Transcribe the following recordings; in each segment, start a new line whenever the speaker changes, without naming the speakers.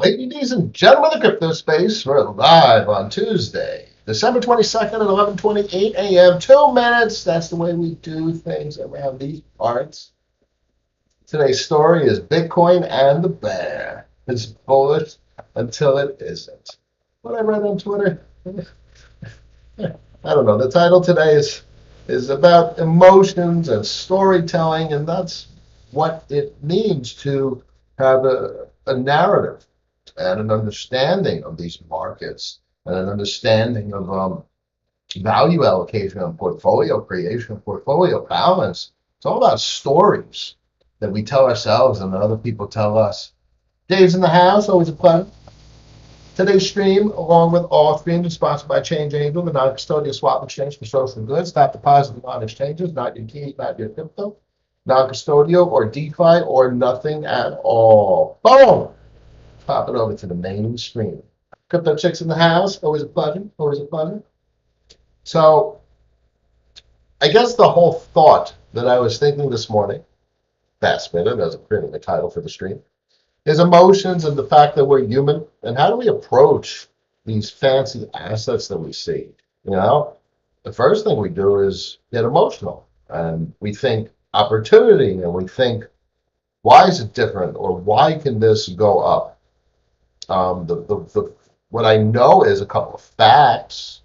Ladies and gentlemen of the crypto space, we're live on Tuesday, December 22nd at 11:28 a.m. 2 minutes. That's the way we do things around these parts. Today's story is Bitcoin and the bear. It's bullish until it isn't. What I read on Twitter, I don't know. The title today is about emotions and storytelling, and that's what it means to have a narrative and an understanding of these markets and an understanding of value allocation and portfolio creation, portfolio balance. It's all about stories that we tell ourselves and that other people tell us. Dave's in the house, always a pleasure. Today's stream, along with all streams, is sponsored by Change Angel, the non-custodial swap exchange for social goods. Stop depositing on exchanges, not your key, not your crypto, non-custodial or DeFi or nothing at all. Boom! Pop it over to the main stream. Crypto Chicks in the house, always a pleasure, always a pleasure. So, I guess the whole thought that I was thinking this morning, fast minute, as I'm creating the title for the stream, is emotions and the fact that we're human, and how do we approach these fancy assets that we see? You know, the first thing we do is get emotional, and we think opportunity, and we think, why is it different, or why can this go up? What I know is a couple of facts.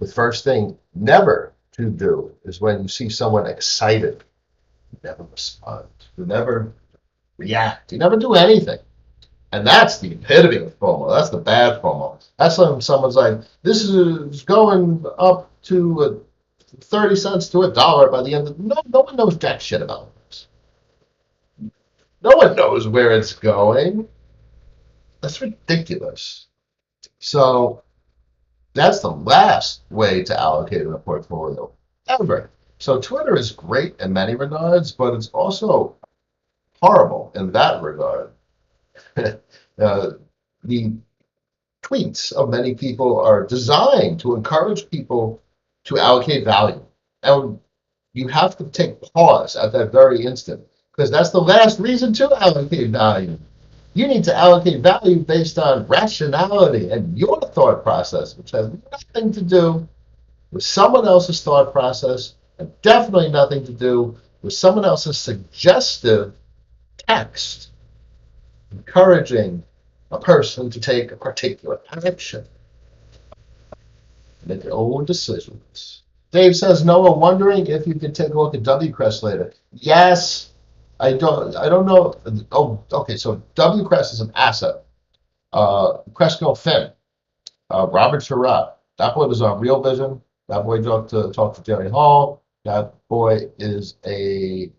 The first thing never to do is when you see someone excited, you never respond, you never react, you never do anything. And that's the epitome of FOMO. That's the bad FOMO. That's when someone's like, this is going up to 30 cents to $1 by the end of no one knows jack shit about this. No one knows where it's going. That's ridiculous. So that's the last way to allocate in a portfolio ever. So Twitter is great in many regards, but it's also horrible in that regard. The tweets of many people are designed to encourage people to allocate value. And you have to take pause at that very instant, because that's the last reason to allocate value. You need to allocate value based on rationality and your thought process, which has nothing to do with someone else's thought process, and definitely nothing to do with someone else's suggestive text encouraging a person to take a particular action. Make their own decisions. Dave says, Noah, wondering if you can take a look at WCrest later. Yes. I don't know. Oh, okay. So WCrest is an asset. Cresco Finn, Robert Sherrod. That boy was on Real Vision. That boy talked to Jerry Hall. That boy is a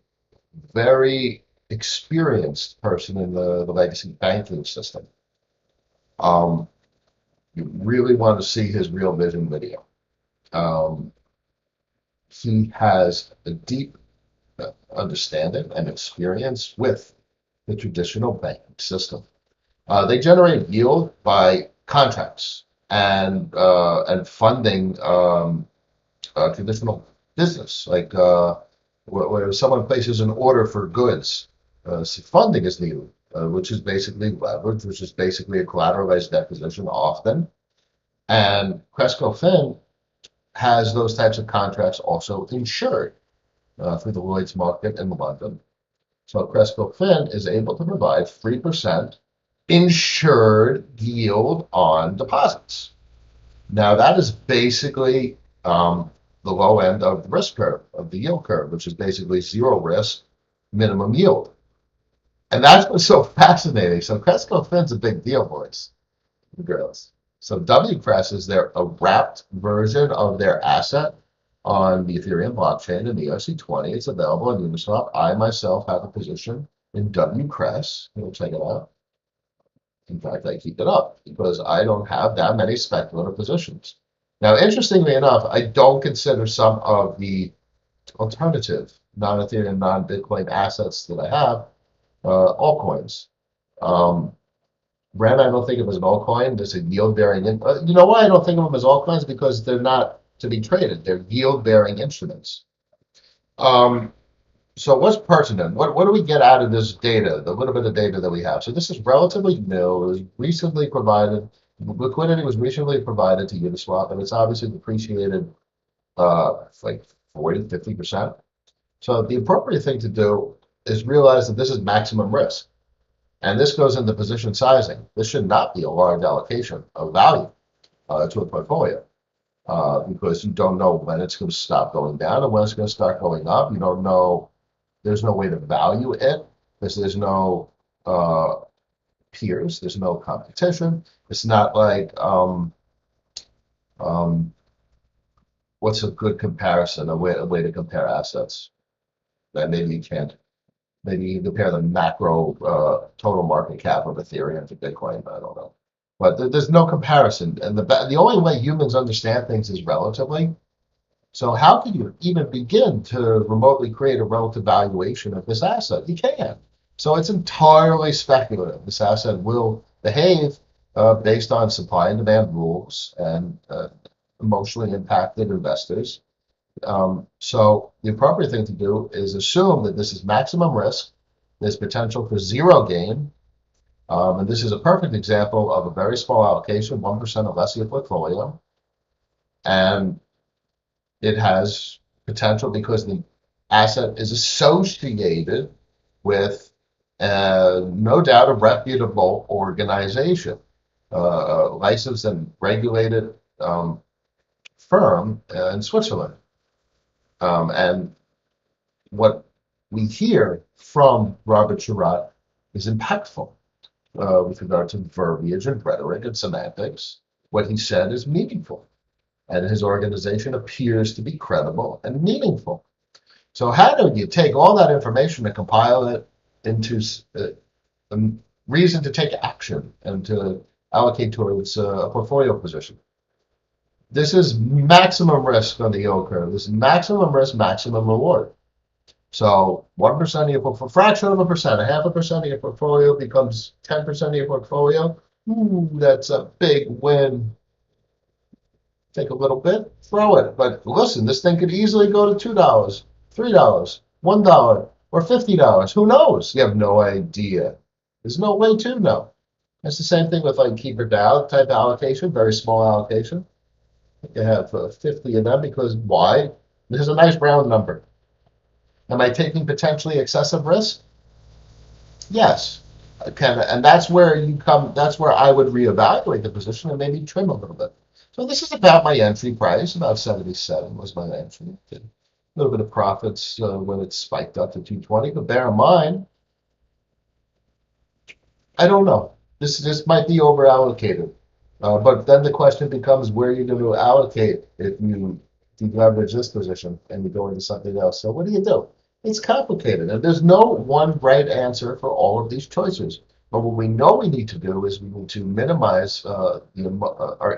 very experienced person in the legacy banking system. You really want to see his Real Vision video. He has a deep understanding and experience with the traditional banking system. They generate yield by contracts and funding traditional business, like where someone places an order for goods. Funding is needed, which is basically leverage, which is basically a collateralized deposition often. And Cresco Finn has those types of contracts also insured through the Lloyd's market in London. So Cresco Finn is able to provide 3% insured yield on deposits. Now that is basically the low end of the risk curve, of the yield curve, which is basically zero risk, minimum yield. And that's what's so fascinating. So Cresco Finn's a big deal, boys and girls. So WCrest is a wrapped version of their asset on the Ethereum blockchain and the ERC20. It's available on Uniswap. I myself have a position in WCrest. You'll check it out. In fact, I keep it up because I don't have that many speculative positions. Now, interestingly enough, I don't consider some of the alternative non-Ethereum, non-Bitcoin assets that I have altcoins. Brand, I don't think of as an altcoin. There's a yield-bearing. You know why I don't think of them as altcoins? Because they're not to be traded. They're yield-bearing instruments. So what's pertinent? What do we get out of this data, the little bit of data that we have? So this is relatively new. It was recently provided. Liquidity was recently provided to Uniswap, and it's obviously depreciated like 40, 50%. So the appropriate thing to do is realize that this is maximum risk. And this goes into position sizing. This should not be a large allocation of value to a portfolio because you don't know when it's going to stop going down and when it's going to start going up. You don't know. There's no way to value it because there's no uh, peers. There's no competition. It's not like um, what's a good comparison, a way to compare assets that maybe you can't. Maybe you compare the macro total market cap of Ethereum to Bitcoin. I don't know, but there's no comparison, and the only way humans understand things is relatively. So how can you even begin to remotely create a relative valuation of this asset? You can't. So it's entirely speculative. This asset will behave based on supply and demand rules and emotionally impacted investors. So the appropriate thing to do is assume that this is maximum risk. There's potential for zero gain. And this is a perfect example of a very small allocation, 1% or less of your portfolio. And it has potential because the asset is associated with no doubt a reputable organization, a licensed and regulated firm in Switzerland. And what we hear from Robert Sherratt is impactful with regard to verbiage and rhetoric and semantics. What he said is meaningful, and his organization appears to be credible and meaningful. So, how do you take all that information and compile it into a reason to take action and to allocate towards a portfolio position? This is maximum risk on the yield curve. This is maximum risk, maximum reward. So 1% of your a fraction of a percent, a half a percent of your portfolio becomes 10% of your portfolio. Ooh, that's a big win. Take a little bit, throw it. But listen, this thing could easily go to $2, $3, $1, or $50. Who knows? You have no idea. There's no way to know. It's the same thing with like keep or DAO type allocation, very small allocation. You have 50 of them because why? This is a nice round number. Am I taking potentially excessive risk? Yes. And that's where you come, that's where I would reevaluate the position and maybe trim a little bit. So this is about my entry price, about 77 was my entry. Did a little bit of profits when it spiked up to 220, but bear in mind, I don't know. This might be over allocated. But then the question becomes where you're going to allocate if you deleverage this position and you go into something else. So what do you do? It's complicated, and there's no one right answer for all of these choices. But what we know we need to do is we need to minimize the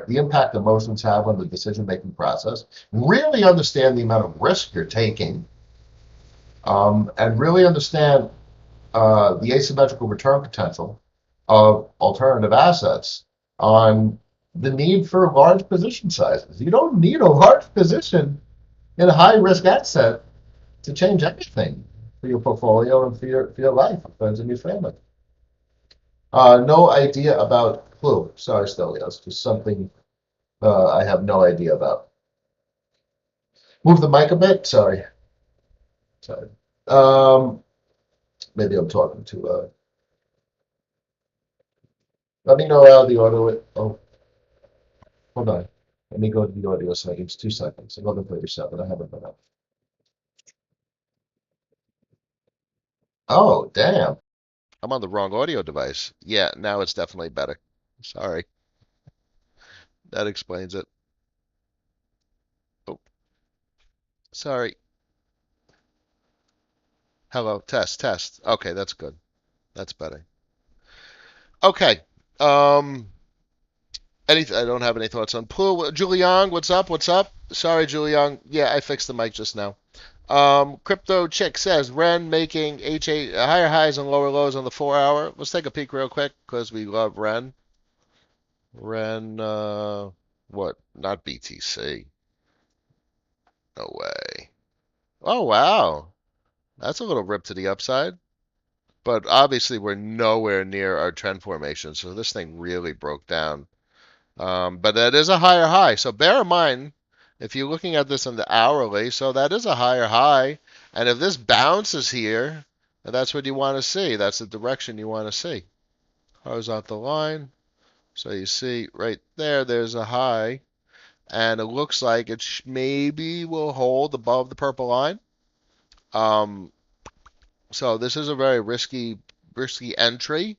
impact emotions have on the decision-making process, really understand the amount of risk you're taking, and really understand the asymmetrical return potential of alternative assets on the need for large position sizes. You don't need a large position in a high risk asset to change everything for your portfolio and for your life, your friends, and your family. No idea about Clue. Sorry, Stelios. Just something I have no idea about. Move the mic a bit. Sorry. Sorry. Um, maybe I'm talking to. Let me know how the audio. Oh, hold on. Let me go to the audio settings. 2 seconds. 11:37. I haven't been up. Oh, damn. I'm on the wrong audio device. Yeah, now it's definitely better. Sorry. That explains it. Oh, sorry. Hello. Test, test. Okay, that's good. That's better. Okay. Um, I don't have any thoughts on pool. Julian, what's up? What's up? Sorry, Julian. Yeah, I fixed the mic just now. Crypto Chick says Ren making HA higher highs and lower lows on the 4 hour. Let's take a peek real quick because we love Ren. Ren, what? Not BTC. No way. Oh wow.
That's a little rip to the upside. But obviously, we're nowhere near our trend formation, so this thing really broke down. But that is a higher high. So bear in mind, if you're looking at this on the hourly, so that is a higher high. And if this bounces here, that's what you want to see. That's the direction you want to see. Horizontal line. So you see right there, there's a high. And it looks like it maybe will hold above the purple line. Um, so this is a very risky entry.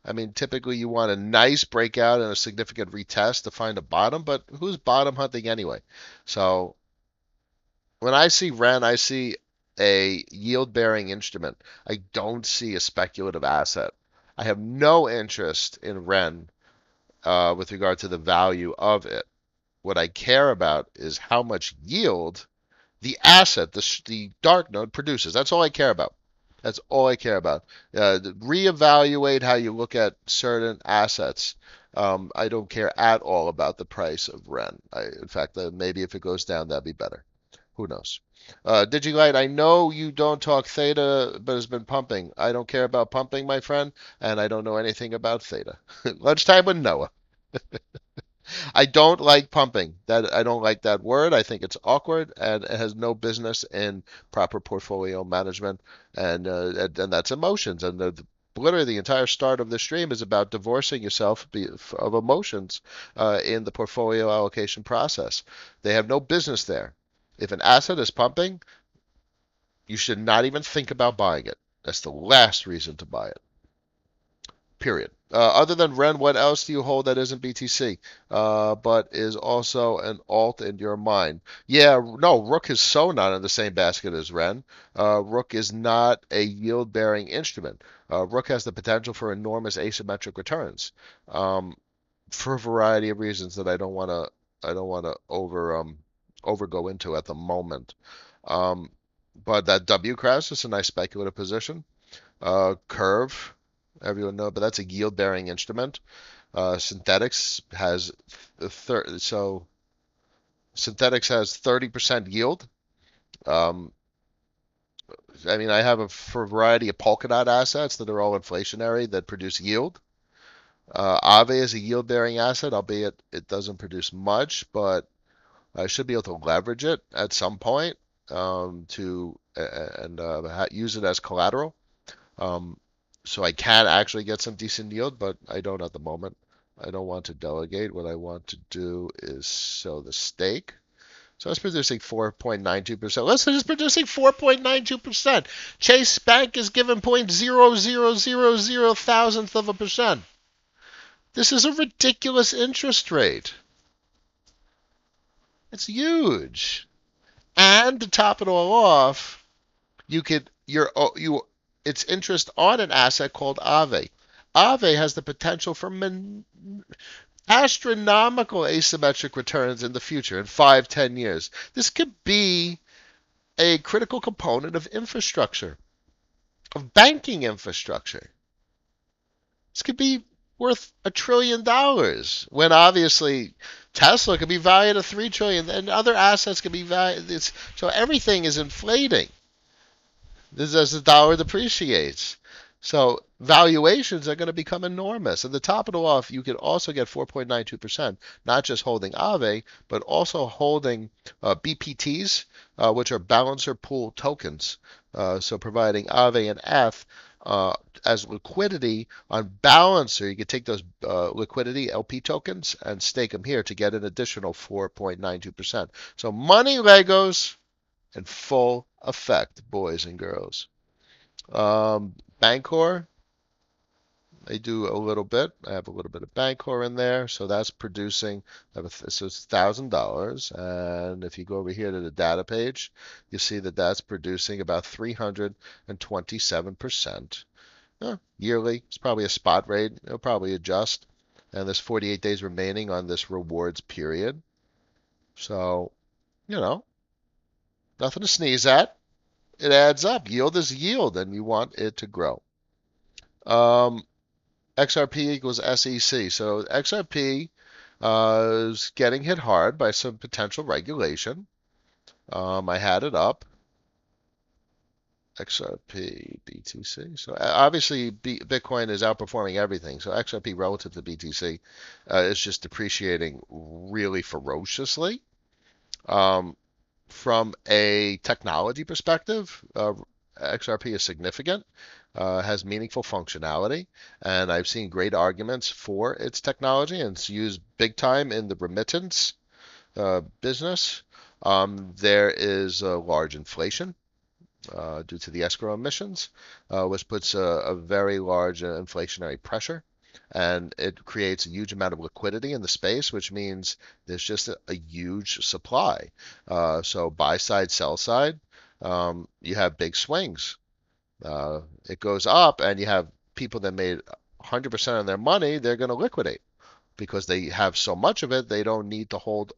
I mean, typically you want a nice breakout and a significant retest to find a bottom, but who's bottom hunting anyway? So when I see REN, I see a yield bearing instrument. I don't see a speculative asset. I have no interest in REN with regard to the value of it. What I care about is how much yield the asset, the dark node produces. That's all I care about. That's all I care about. Reevaluate how you look at certain assets. I don't care at all about the price of REN. In fact, maybe if it goes down, that'd be better. Who knows? Digilight, I know you don't talk theta, but it's been pumping. I don't care about pumping, my friend, and I don't know anything about theta. Lunchtime with Noah. I don't like pumping. That I don't like that word. I think it's awkward and it has no business in proper portfolio management. And that's emotions. And literally the entire start of the stream is about divorcing yourself of emotions in the portfolio allocation process. They have no business there. If an asset is pumping, you should not even think about buying it. That's the last reason to buy it. Period. Other than Ren, what else do you hold that isn't BTC, but is also an alt in your mind? Yeah, no, Rook is so not in the same basket as Ren. Rook is not a yield-bearing instrument. Rook has the potential for enormous asymmetric returns, for a variety of reasons that I don't want to over go into at the moment. Um, but that W cross is a nice speculative position. Curve, everyone know, but that's a yield-bearing instrument. Synthetics has so synthetics has 30% yield. Um, I mean, I have a variety of Polkadot assets that are all inflationary that produce yield. Aave is a yield-bearing asset, albeit it doesn't produce much, but I should be able to leverage it at some point to and use it as collateral. Um, so I can actually get some decent yield, but I don't at the moment. I don't want to delegate. What I want to do is sell the stake. So it's producing 4.92%. Listen, it's producing 4.92%. Chase Bank is giving 0.0000 thousandth of a percent. This is a ridiculous interest rate. It's huge. And to top it all off, you could you it's interest on an asset called Aave. Aave has the potential for astronomical asymmetric returns in the future in 5, 10 years. This could be a critical component of infrastructure, of banking infrastructure. This could be worth $1 trillion when obviously Tesla could be valued at 3 trillion and other assets could be valued. So everything is inflating. This as the dollar depreciates. So valuations are going to become enormous. And the top of it off, you could also get 4.92%, not just holding Aave, but also holding BPTs, which are balancer pool tokens. So providing Aave and F as liquidity on balancer, you could take those liquidity LP tokens and stake them here to get an additional 4.92%. So money Legos in full effect, boys and girls. Bancor, I do a little bit. I have a little bit of Bancor in there, so that's producing. So it's $1,000, and if you go over here to the data page, you see that that's producing about 327%. Yearly, it's probably a spot rate. It'll probably adjust, and there's 48 days remaining on this rewards period. So, you know, nothing to sneeze at. It adds up. Yield is yield, and you want it to grow. Um, XRP equals SEC. So XRP is getting hit hard by some potential regulation. I had it up. XRP, BTC. So obviously Bitcoin is outperforming everything. So XRP relative to BTC is just depreciating really ferociously. Um, from a technology perspective, XRP is significant, has meaningful functionality, and I've seen great arguments for its technology, and it's used big time in the remittance business. There is large inflation due to the escrow emissions, which puts a very large inflationary pressure. And it creates a huge amount of liquidity in the space, which means there's just a huge supply. So buy side, sell side, you have big swings. It goes up, and you have people that made 100% of their money, they're going to liquidate because they have so much of it, they don't need to hold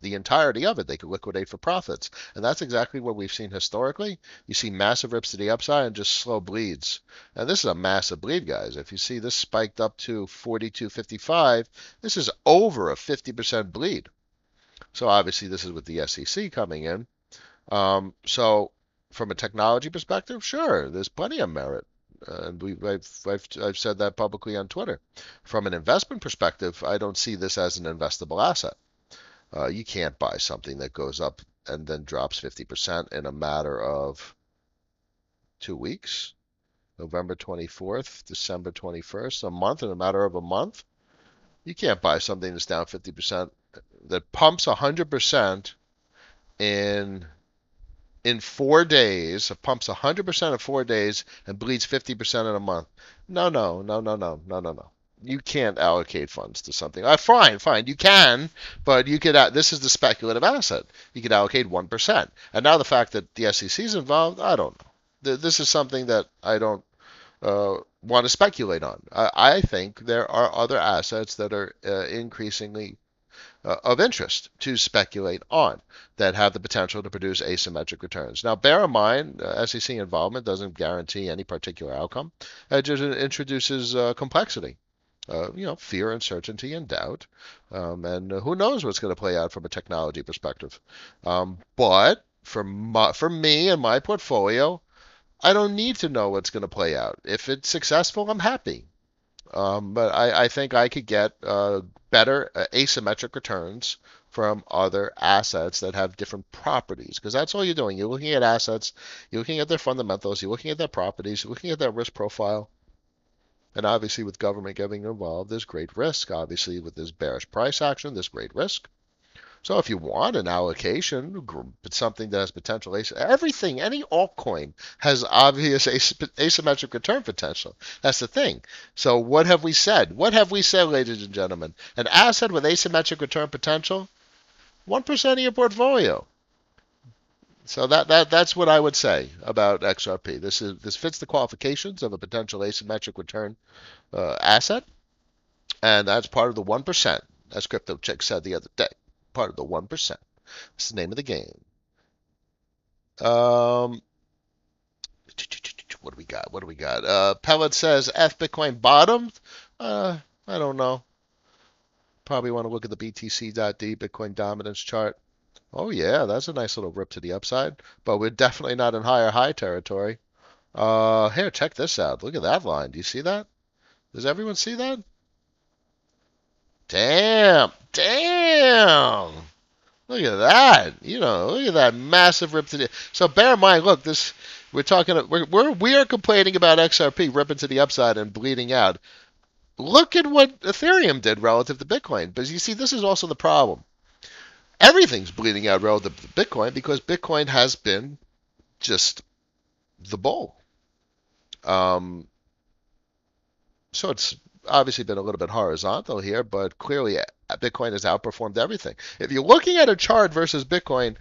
the entirety of it. They could liquidate for profits. And that's exactly what we've seen historically. You see massive rips to the upside and just slow bleeds. And this is a massive bleed, guys. If you see this spiked up to 42.55, this is over a 50% bleed. So obviously this is with the SEC coming in. So from a technology perspective, sure, there's plenty of merit. And I've said that publicly on Twitter. From an investment perspective, I don't see this as an investable asset. You can't buy something that goes up and then drops 50% in a matter of 2 weeks. November 24th, December 21st, a month in a matter of a month. You can't buy something that's down 50% that pumps 100% in 4 days, pumps 100% in 4 days and bleeds 50% in a month. No, no, no, no, no, no, no, no. You can't allocate funds to something. Fine, fine, you can, but you could. This is the speculative asset. You could allocate 1%. And now the fact that the SEC is involved, I don't know. This is something that I don't want to speculate on. I think there are other assets that are increasingly of interest to speculate on that have the potential to produce asymmetric returns. Now, bear in mind, SEC involvement doesn't guarantee any particular outcome. It just introduces complexity. Fear, uncertainty, and doubt. And who knows what's going to play out from a technology perspective. But for me and my portfolio, I don't need to know what's going to play out. If it's successful, I'm happy. But I think I could get better asymmetric returns from other assets that have different properties, because that's all you're doing. You're looking at assets, you're looking at their fundamentals, you're looking at their properties, you're looking at their risk profile. And obviously, with government getting involved, there's great risk. Obviously, with this bearish price action, there's great risk. So if you want an allocation, something that has potential, everything, any altcoin has obvious asymmetric return potential. That's the thing. So what have we said? What have we said, ladies and gentlemen? An asset with asymmetric return potential, 1% of your portfolio. So that's what I would say about XRP. This fits the qualifications of a potential asymmetric return asset, and that's part of the 1%, as Crypto Chick said the other day. Part of the 1%. That's the name of the game. What do we got? What do we got? Pellet says F Bitcoin bottomed. I don't know. Probably want to look at the BTC.D Bitcoin dominance chart. Oh yeah, that's a nice little rip to the upside, but we're definitely not in higher high territory. Here, check this out. Look at that line. Do you see that? Does everyone see that? Damn, damn. Look at that. Look at that massive rip to the. So bear in mind, look, we are complaining about XRP ripping to the upside and bleeding out. Look at what Ethereum did relative to Bitcoin. But you see, this is also the problem. Everything's bleeding out relative to Bitcoin because Bitcoin has been just the bull. So it's obviously been a little bit horizontal here, but clearly Bitcoin has outperformed everything. If you're looking at a chart versus Bitcoin,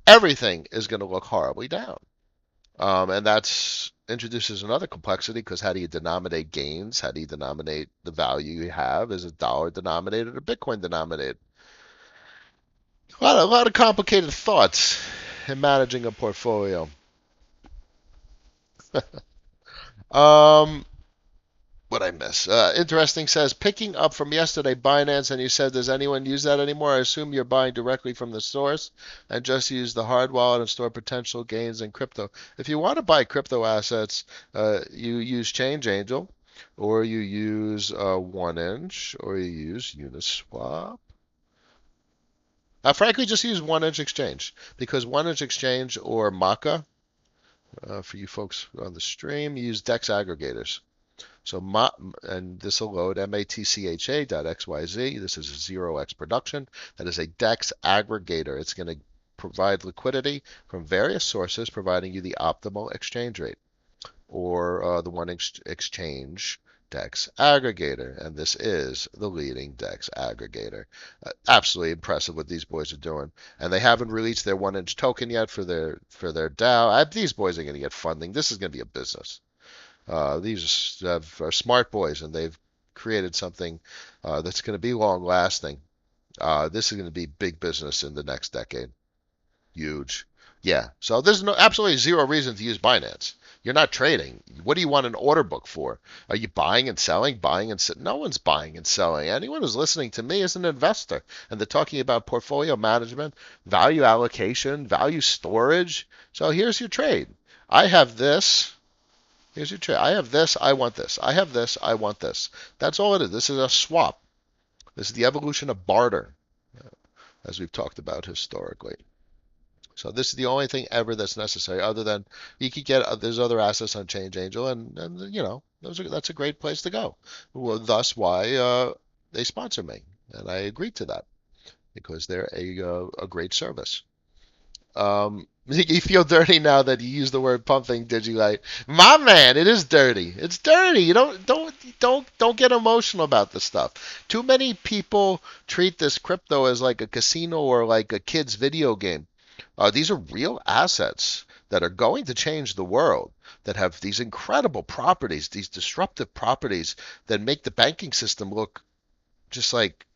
everything is going to look horribly down. And that introduces another complexity, because how do you denominate gains? How do you denominate the value you have? Is it dollar denominated or Bitcoin denominated? A lot of complicated thoughts in managing a portfolio. um, What I miss? Interesting says picking up from yesterday Binance, and you said, does anyone use that anymore? I assume you're buying directly from the source and just use the hard wallet and store potential gains in crypto. If you want to buy crypto assets, you use Change Angel, or you use 1inch, or you use Uniswap. Frankly, just use 1inch Exchange because 1inch Exchange or Maka, for you folks on the stream, use DEX aggregators. So and this will load matcha.xyz. This is a 0x production. That is a DEX aggregator. It's going to provide liquidity from various sources, providing you the optimal exchange rate, or the one exchange DEX aggregator. And this is the leading DEX aggregator. Absolutely impressive what these boys are doing. And they haven't released their 1inch token yet for their DAO. These boys are going to get funding. This is going to be a business. These are smart boys, and they've created something that's going to be long lasting. This is going to be big business in the next decade. Huge. Yeah. So there's absolutely zero reason to use Binance. You're not trading. What do you want an order book for? Are you buying and selling? Buying and selling? No one's buying and selling. Anyone who's listening to me is an investor, and they're talking about portfolio management, value allocation, value storage. So here's your trade. I have this. Here's your trade. I have this, I want this. I have this, I want this. That's all it is. This is a swap. This is the evolution of barter, as we've talked about historically. So this is the only thing ever that's necessary, other than you could get, there's other assets on Change Angel, and you know, that's a great place to go. Well, thus why they sponsor me, and I agreed to that because they're a great service. You feel dirty now that you use the word pumping, did you? Like, my man, it is dirty. It's dirty. You don't get emotional about this stuff. Too many people treat this crypto as like a casino or like a kid's video game. These are real assets that are going to change the world, that have these incredible properties, these disruptive properties that make the banking system look just like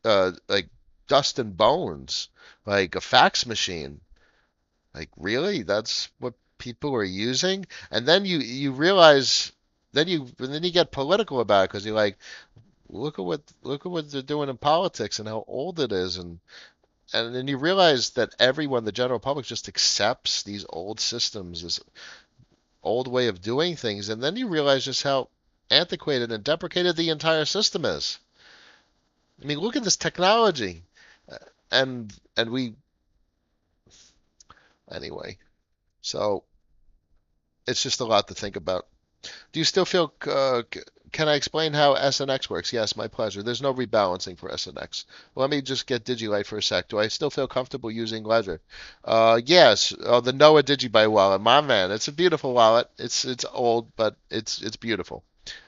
dust and bones, like a fax machine. Like, really? That's what people are using? And then you realize, then you get political about it because you're like, look at what they're doing in politics and how old it is, and then you realize that everyone, the general public, just accepts these old systems, this old way of doing things, and then you realize just how antiquated and deprecated the entire system is. I mean, look at this technology, and we anyway. So it's just a lot to think about. Do you still feel? Can I explain how SNX works? Yes, my pleasure. There's no rebalancing for SNX. Let me just get DigiLite for a sec. Do I still feel comfortable using Ledger? Yes. Oh, the Noah DigiBuy wallet, my man. It's a beautiful wallet. It's old, but it's beautiful.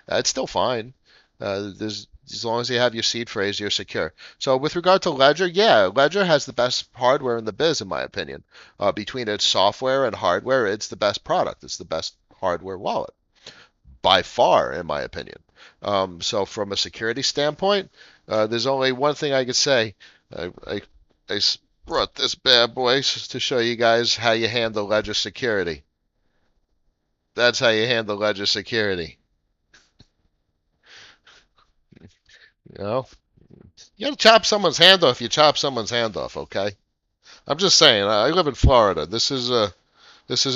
It's still fine. There's as long as you have your seed phrase, you're secure. So with regard to Ledger, yeah, Ledger has the best hardware in the biz, in my opinion. Between its software and hardware, it's the best product. It's the best hardware wallet by far, in my opinion. So from a security standpoint, there's only one thing I could say. I brought this bad boy to show you guys how you handle Ledger security. That's how you handle Ledger security. You know, you gotta chop someone's hand off. You chop someone's hand off, okay? I'm just saying. I live in Florida. This is a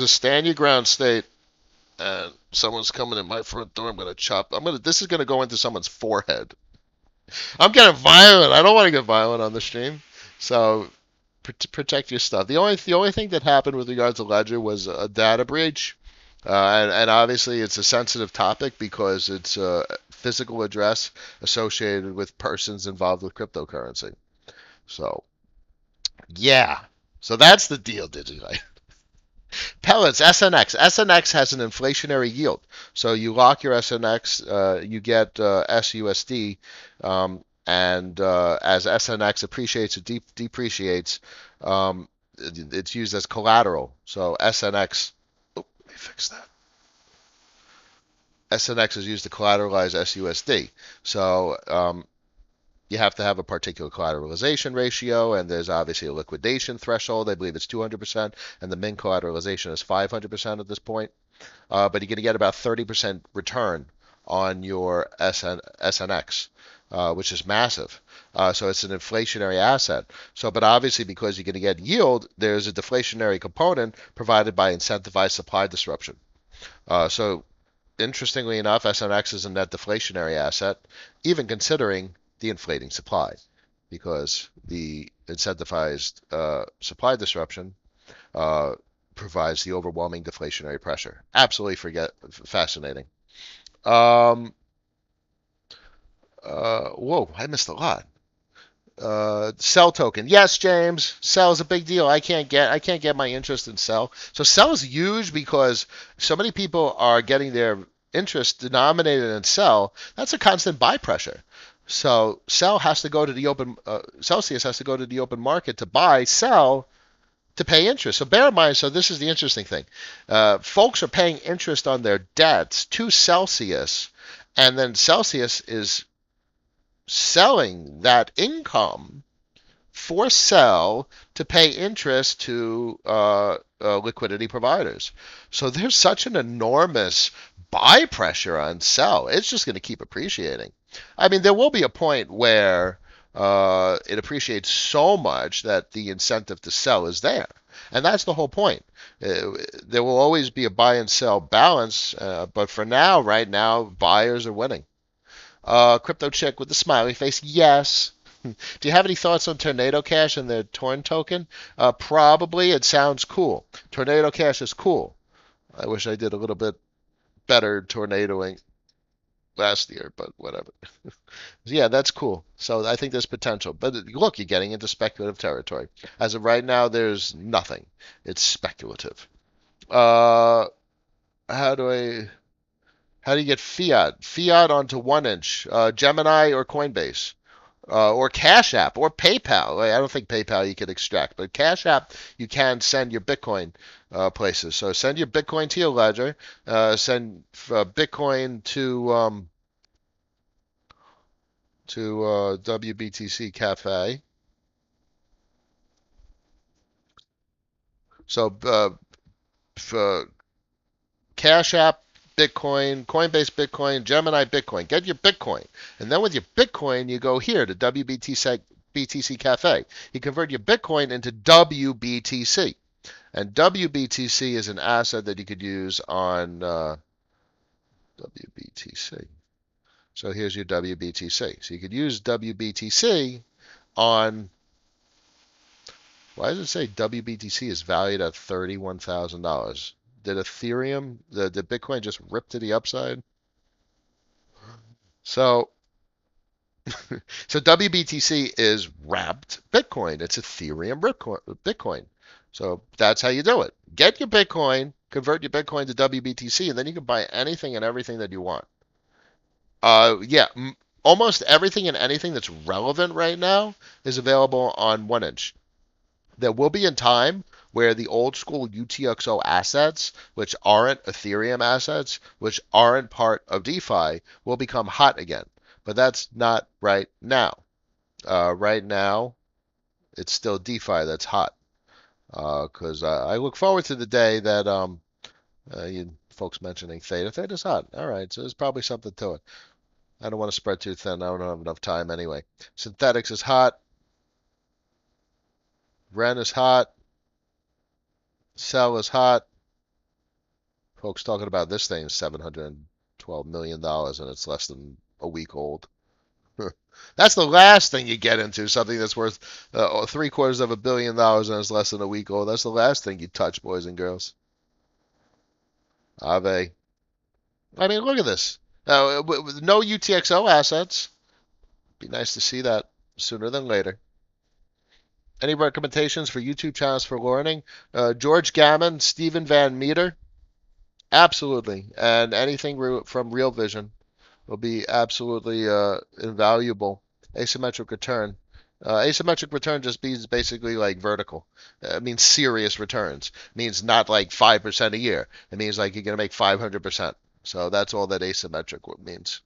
stand your ground state, and someone's coming in my front door. I'm gonna chop. This is gonna go into someone's forehead. I'm getting violent. I don't want to get violent on the stream. So protect your stuff. The only thing that happened with regards to Ledger was a data breach, and obviously it's a sensitive topic because it's a physical address associated with persons involved with cryptocurrency. So yeah, so that's the deal, Digitite. Pellets, SNX. SNX has an inflationary yield. So you lock your SNX, you get SUSD, and as SNX appreciates or depreciates, it's used as collateral. So SNX, oh, let me fix that. SNX is used to collateralize SUSD. So you have to have a particular collateralization ratio, and there's obviously a liquidation threshold. I believe it's 200%, and the min collateralization is 500% at this point. But you're going to get about 30% return on your SNX, which is massive. So it's an inflationary asset. So, but obviously because you're going to get yield, there's a deflationary component provided by incentivized supply disruption. So interestingly enough, SNX is a net deflationary asset, even considering the inflating supply, because the incentivized supply disruption uh, provides the overwhelming deflationary pressure. Absolutely fascinating. Um, whoa, I missed a lot. Cell token. Yes, James. Cell is a big deal. I can't get my interest in Cell. So Cell is huge because so many people are getting their interest denominated in Cell. That's a constant buy pressure. So Cell has to go to the open. Celsius has to go to the open market to buy Cell to pay interest. So bear in mind. So this is the interesting thing. Folks are paying interest on their debts to Celsius, and then Celsius is selling that income for Cell to pay interest to liquidity providers. So there's such an enormous buy pressure on Cell. It's just going to keep appreciating. I mean, there will be a point where it appreciates so much that the incentive to sell is there. And that's the whole point. There will always be a buy and sell balance, but for now, right now, buyers are winning. Crypto chick with the smiley face. Yes. Do you have any thoughts on Tornado Cash and their Torn token? Probably. It sounds cool. Tornado Cash is cool. I wish I did a little bit better tornadoing last year, but whatever. Yeah, that's cool. So I think there's potential. But look, you're getting into speculative territory. As of right now, there's nothing. It's speculative. Uh, how do I? How do you get fiat? Fiat onto 1inch, Gemini or Coinbase, or Cash App or PayPal. I don't think PayPal you can extract, but Cash App you can send your Bitcoin places. So send your Bitcoin to your ledger, send Bitcoin to WBTC Cafe. So Cash App, Bitcoin, Coinbase Bitcoin, Gemini Bitcoin. Get your Bitcoin. And then with your Bitcoin, you go here to WBTC Cafe. You convert your Bitcoin into WBTC. And WBTC is an asset that you could use on WBTC. So here's your WBTC. So you could use WBTC on, why does it say WBTC is valued at $31,000? Did Ethereum, the Bitcoin just rip to the upside? So, so WBTC is wrapped Bitcoin. It's Ethereum Bitcoin. So that's how you do it. Get your Bitcoin, convert your Bitcoin to WBTC, and then you can buy anything and everything that you want. Yeah, almost everything and anything that's relevant right now is available on 1inch. There will be a time where the old school UTXO assets, which aren't Ethereum assets, which aren't part of DeFi, will become hot again. But that's not right now. Right now, it's still DeFi that's hot. Because I look forward to the day that you folks mentioning Theta. Theta's hot. All right, so there's probably something to it. I don't want to spread too thin. I don't have enough time anyway. Synthetics is hot. Ren is hot. Cell is hot. Folks talking about this thing is $712 million and it's less than a week old. That's the last thing you get into, something that's worth $750 million and is less than a week old. That's the last thing you touch, boys and girls. Ave. I mean, look at this. With no UTXO assets. Be nice to see that sooner than later. Any recommendations for YouTube channels for learning? George Gammon, Stephen Van Meter. Absolutely. And anything from Real Vision will be absolutely invaluable. Asymmetric return. Asymmetric return just means basically like vertical. It means serious returns. It means not like 5% a year. It means like you're going to make 500%. So that's all that asymmetric means.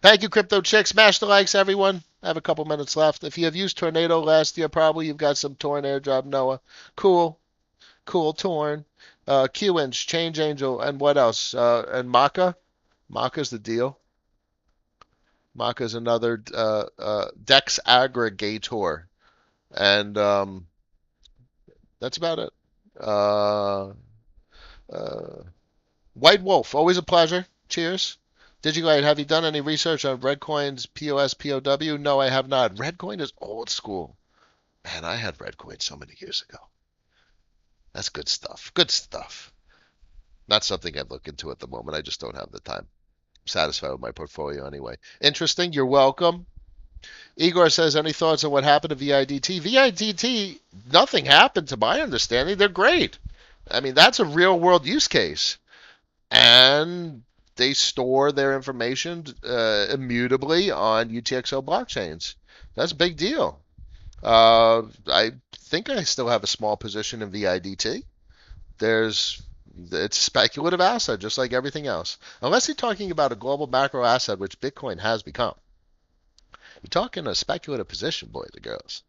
Thank you, Crypto Chick. Smash the likes, everyone. I have a couple minutes left. If you have used Tornado last year, probably you've got some Torn airdrop, Noah. Cool. Cool, Torn. Q-Inch, Change Angel, and what else? And Maka. Maka's the deal. Maka's another DEX aggregator, and that's about it. Uh, uh, White Wolf, always a pleasure. Cheers. Digilight, have you done any research on Redcoin's POS POW? No, I have not. Redcoin is old school. Man, I had Redcoin so many years ago. That's good stuff. Good stuff. Not something I'd look into at the moment. I just don't have the time. I'm satisfied with my portfolio anyway. Interesting. You're welcome. Igor says, any thoughts on what happened to VIDT? VIDT, nothing happened to my understanding. They're great. I mean, that's a real world use case. And they store their information immutably on UTXO blockchains. That's a big deal. I think I still have a small position in VIDT. It's a speculative asset, just like everything else. Unless you're talking about a global macro asset, which Bitcoin has become. You're talking a speculative position, boys and girls.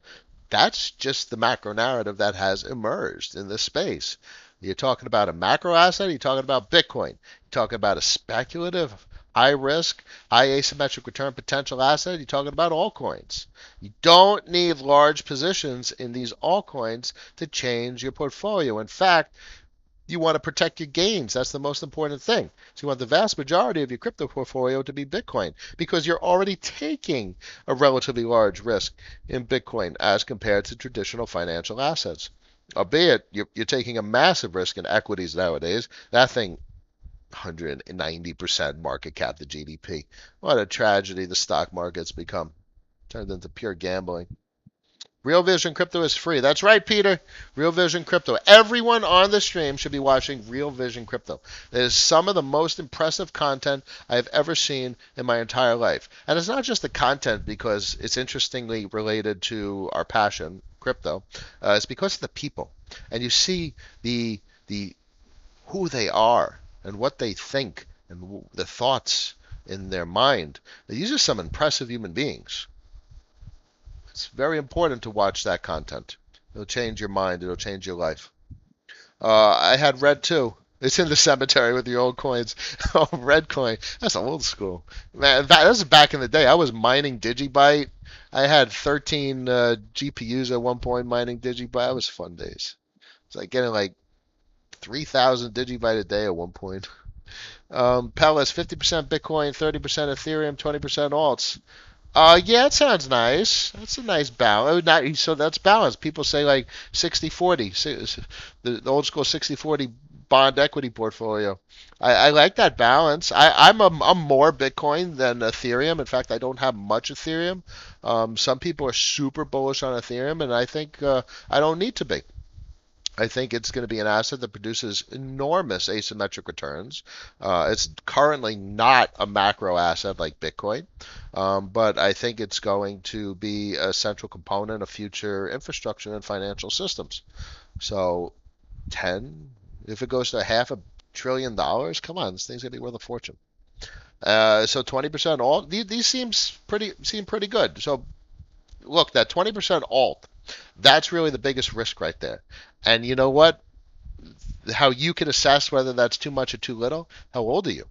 That's just the macro narrative that has emerged in this space. You're talking about a macro asset, you're talking about Bitcoin. You're talking about a speculative, high risk, high asymmetric return potential asset, you're talking about altcoins. You don't need large positions in these altcoins to change your portfolio. In fact, you want to protect your gains. That's the most important thing. So you want the vast majority of your crypto portfolio to be Bitcoin because you're already taking a relatively large risk in Bitcoin as compared to traditional financial assets. Albeit you're taking a massive risk in equities nowadays. That thing, 190% market cap to GDP. What a tragedy the stock market's become. Turned into pure gambling. Real Vision Crypto is free. That's right, Peter. Real Vision Crypto. Everyone on the stream should be watching Real Vision Crypto. It is some of the most impressive content I have ever seen in my entire life. And it's not just the content because it's interestingly related to our passion, crypto. It's because of the people. And you see the who they are and what they think and the thoughts in their mind. These are some impressive human beings. It's very important to watch that content. It'll change your mind. It'll change your life. I had Red too. It's in the cemetery with your old coins. Oh, Red coin. That's old school. Man, that was back in the day. I was mining Digibyte. I had 13 GPUs at one point mining Digibyte. That was fun days. It's like getting like 3,000 Digibyte a day at one point. Pellis, 50% Bitcoin, 30% Ethereum, 20% alts. Yeah, it sounds nice. That's a nice balance. So that's balanced. People say like 60-40, the old school 60-40 bond equity portfolio. I like that balance. I'm more Bitcoin than Ethereum. In fact, I don't have much Ethereum. Some people are super bullish on Ethereum, and I think I don't need to be. I think it's going to be an asset that produces enormous asymmetric returns. It's currently not a macro asset like Bitcoin, but I think it's going to be a central component of future infrastructure and financial systems. So, 10, if it goes to $500 billion, come on, this thing's going to be worth a fortune. So 20% alt, these seem pretty good. So look, that 20% alt, that's really the biggest risk right there. And you know what? How you can assess whether that's too much or too little? How old are you?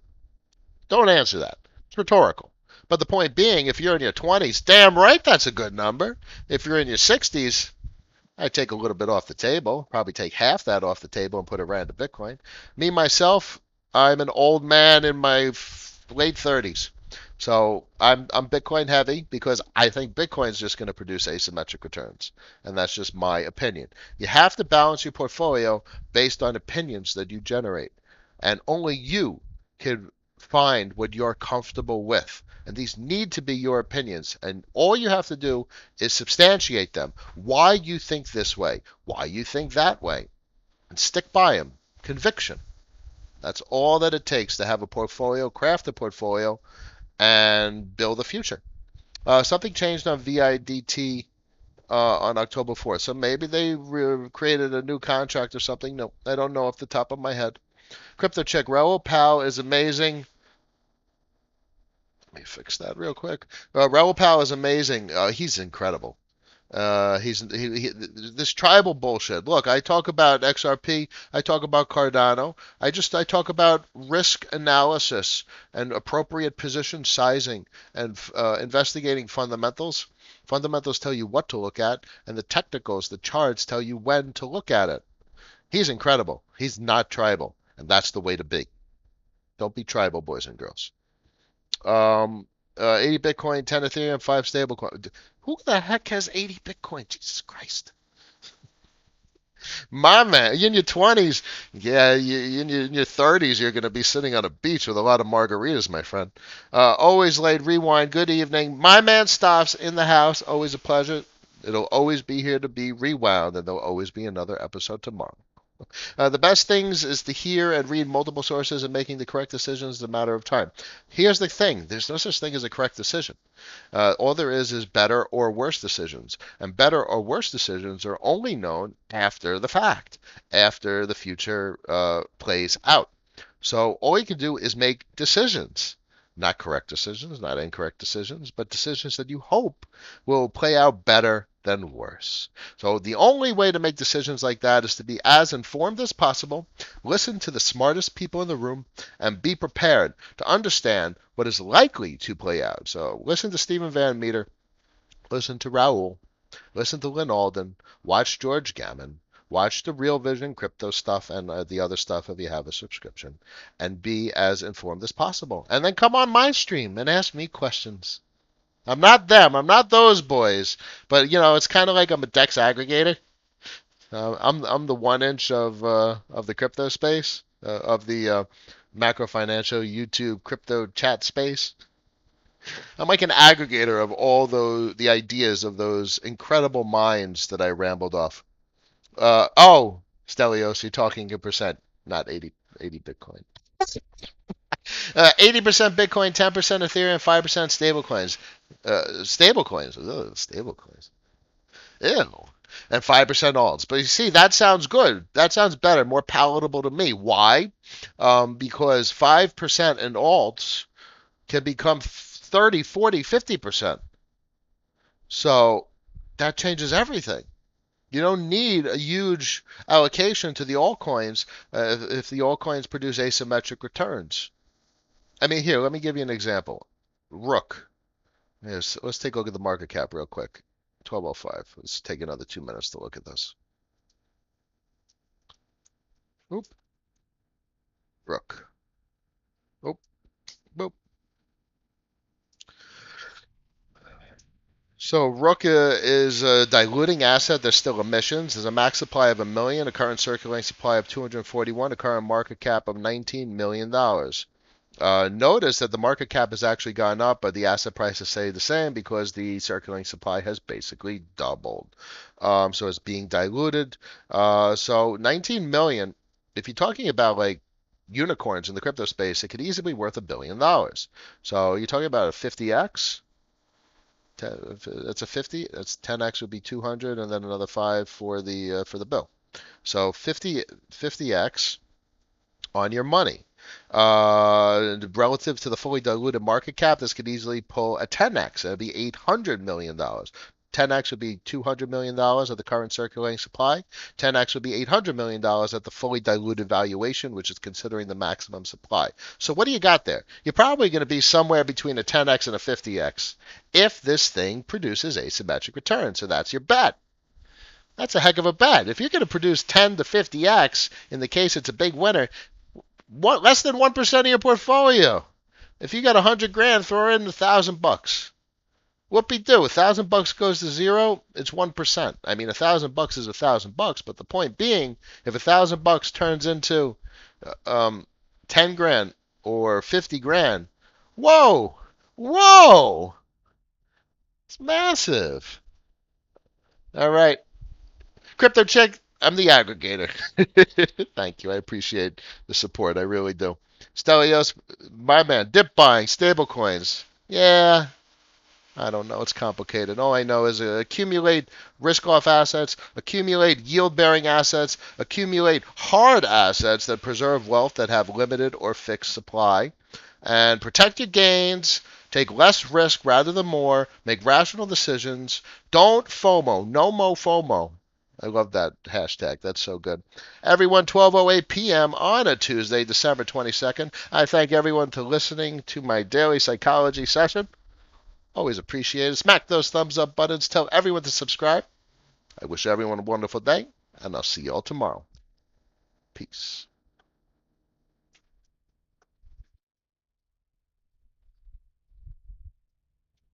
Don't answer that. It's rhetorical. But the point being, if you're in your 20s, damn right that's a good number. If you're in your 60s, I'd take a little bit off the table, probably take half that off the table and put it right into Bitcoin. Me, myself, I'm an old man in my late 30s. So I'm Bitcoin heavy because I think Bitcoin is just going to produce asymmetric returns. And that's just my opinion. You have to balance your portfolio based on opinions that you generate. And only you can find what you're comfortable with. And these need to be your opinions. And all you have to do is substantiate them. Why you think this way, why you think that way. And stick by them. Conviction. That's all that it takes to have a portfolio, craft a portfolio, and build a future. Something changed on VIDT on October 4th. So maybe they created a new contract or something. No, I don't know off the top of my head. Crypto check. Raul Pal is amazing. Let me fix that real quick. Raul Pal is amazing. He's incredible. This tribal bullshit. Look, I talk about XRP, I talk about Cardano, I talk about risk analysis and appropriate position sizing and investigating fundamentals. Fundamentals tell you what to look at, and the technicals, the charts, tell you when to look at it. He's incredible. He's not tribal, and that's the way to be. Don't be tribal, boys and girls. 80 Bitcoin, 10 Ethereum, 5 stablecoin. Who the heck has 80 Bitcoin? Jesus Christ. My man, you in your 20s, yeah, in your 30s, you're going to be sitting on a beach with a lot of margaritas, my friend. Always late rewind. Good evening. My man Stoff's in the house. Always a pleasure. It'll always be here to be rewound, and there'll always be another episode tomorrow. The best things is to hear and read multiple sources and making the correct decisions is a matter of time. Here's the thing. There's no such thing as a correct decision. All there is better or worse decisions. And better or worse decisions are only known after the fact, after the future plays out. So all you can do is make decisions. Not correct decisions, not incorrect decisions, but decisions that you hope will play out better than worse. So the only way to make decisions like that is to be as informed as possible, listen to the smartest people in the room, and be prepared to understand what is likely to play out. So listen to Stephen Van Meter, listen to Raul, listen to Lynn Alden, watch George Gammon, watch the Real Vision crypto stuff and the other stuff if you have a subscription, and be as informed as possible. And then come on my stream and ask me questions. I'm not them. I'm not those boys. But it's kind of like I'm a DEX aggregator. I'm the 1 inch of the crypto space of the macro financial YouTube crypto chat space. I'm like an aggregator of all the ideas of those incredible minds that I rambled off. Stelios, you're talking in percent, not 80 Bitcoin. 80% Bitcoin, 10% Ethereum, 5% stablecoins. Stablecoins. Ugh, stablecoins. Ew. And 5% alts. But you see, that sounds good. That sounds better, more palatable to me. Why? Because 5% in alts can become 30, 40, 50%. So that changes everything. You don't need a huge allocation to the altcoins if the altcoins produce asymmetric returns. I mean, here, let me give you an example. Rook. Yes, let's take a look at the market cap real quick. 1205. Let's take another 2 minutes to look at this. Oop. Rook. Oop. Boop. So Rook is a diluting asset. There's still emissions. There's a max supply of 1 million, a current circulating supply of 241, a current market cap of $19 million. Notice that the market cap has actually gone up, but the asset prices stay the same because the circulating supply has basically doubled. So it's being diluted. So 19 million, if you're talking about like unicorns in the crypto space, it could easily be worth $1 billion. So you're talking about a 50x. That's a 50. That's 10x would be 200, and then another 5 for the bill. So 50x on your money. Relative to the fully diluted market cap, this could easily pull a 10x. It would be $800 million. 10x would be $200 million at the current circulating supply. 10x would be $800 million at the fully diluted valuation, which is considering the maximum supply. So what do you got there? You're probably going to be somewhere between a 10x and a 50x if this thing produces asymmetric returns. So that's your bet. That's a heck of a bet. If you're going to produce 10 to 50x, in the case it's a big winner, less than 1% of your portfolio. If you got 100 grand, throw in $1,000. Whoopie-doo, $1,000 goes to zero, it's 1%. I mean, $1,000 is $1,000, but the point being, if $1,000 turns into 10 grand or 50 grand, whoa, it's massive. All right, Crypto Chick, I'm the aggregator. Thank you. I appreciate the support. I really do. Stelios, my man, dip buying, stablecoins. Yeah, I don't know. It's complicated. All I know is accumulate risk-off assets, accumulate yield-bearing assets, accumulate hard assets that preserve wealth that have limited or fixed supply. and protect your gains. Take less risk rather than more. Make rational decisions. Don't FOMO. No mo FOMO. I love that hashtag. That's so good. Everyone, 12:08 p.m. on a Tuesday, December 22nd. I thank everyone for listening to my daily psychology session. Always appreciate it. Smack those thumbs up buttons. Tell everyone to subscribe. I wish everyone a wonderful day, and I'll see you all tomorrow. Peace.